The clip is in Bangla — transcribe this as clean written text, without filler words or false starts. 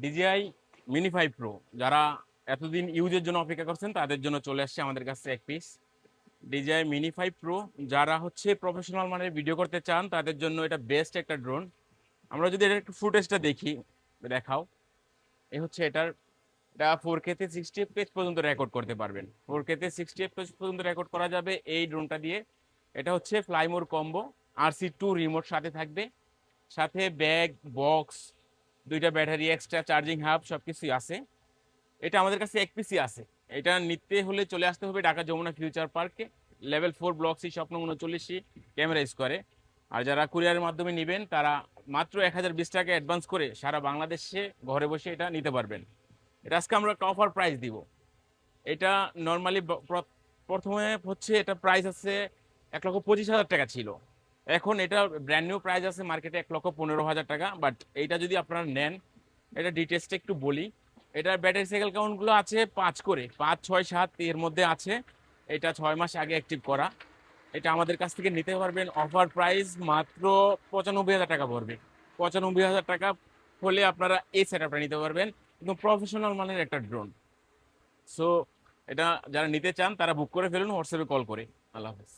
DJI মিনি 5 প্রো যারা এতদিন ইউজের জন্য অপেক্ষা করছেন তাদের জন্য চলে আসছে আমাদের কাছে এক পিস DJI মিনি 5 প্রো। যারা হচ্ছে প্রফেশনাল মানের ভিডিও করতে চান তাদের জন্য এটা বেস্ট একটা ড্রোন। আমরা যদি এর একটু ফুটেজটা দেখি, দেখাও। এই হচ্ছে এটা 4K তে 60 FPS পর্যন্ত রেকর্ড করতে পারবেন। 4K তে 60 FPS পর্যন্ত রেকর্ড করা যাবে এই ড্রোনটা দিয়ে। এটা হচ্ছে ফ্লাইমোর কম্বো, RC2 রিমোট সাথে থাকবে, সাথে ব্যাগ, বক্স, দুইটা ব্যাটারি, এক্সট্রা চার্জিং হাব সবকিছুই আছে। এটা আমাদের কাছে এক পিসি আছে। এটা নিতে হলে চলে আসতে হবে ঢাকা যমুনা ফিউচার পার্কে, লেভেল 4 ব্লক সি, স্বপ্ন 39 ক্যামেরা স্কোয়ারে। আর যারা কুরিয়ারের মাধ্যমে নেবেন তারা মাত্র 1020 টাকা অ্যাডভান্স করে সারা বাংলাদেশে ঘরে বসে এটা নিতে পারবেন। এটা আজকে আমরা একটা অফার প্রাইস দিব। এটা নর্মালি প্রথমে হচ্ছে এটা প্রাইস আছে 1,25,000 টাকা ছিল। এখন এটা ব্র্যান্ড নিউ প্রাইস আছে মার্কেটে 1,15,000 টাকা। বাট এইটা যদি আপনারা নেন, এটা ডিটেলসটা একটু বলি। এটার ব্যাটারি সাইকেল কাউন্টগুলো আছে 5 করে, 5, 6, 7 এর মধ্যে আছে। এটা 6 মাস আগে অ্যাক্টিভ করা। এটা আমাদের কাছ থেকে নিতে পারবেন অফার প্রাইস মাত্র 95,000 টাকা পড়বে। 95,000 টাকা হলে আপনারা এই সেট আপটা নিতে পারবেন, কিন্তু প্রফেশনাল মানের একটা ড্রোন। সো এটা যারা নিতে চান তারা বুক করে ফেলুন হোয়াটসঅ্যাপে কল করে। আল্লাহ হাফেজ।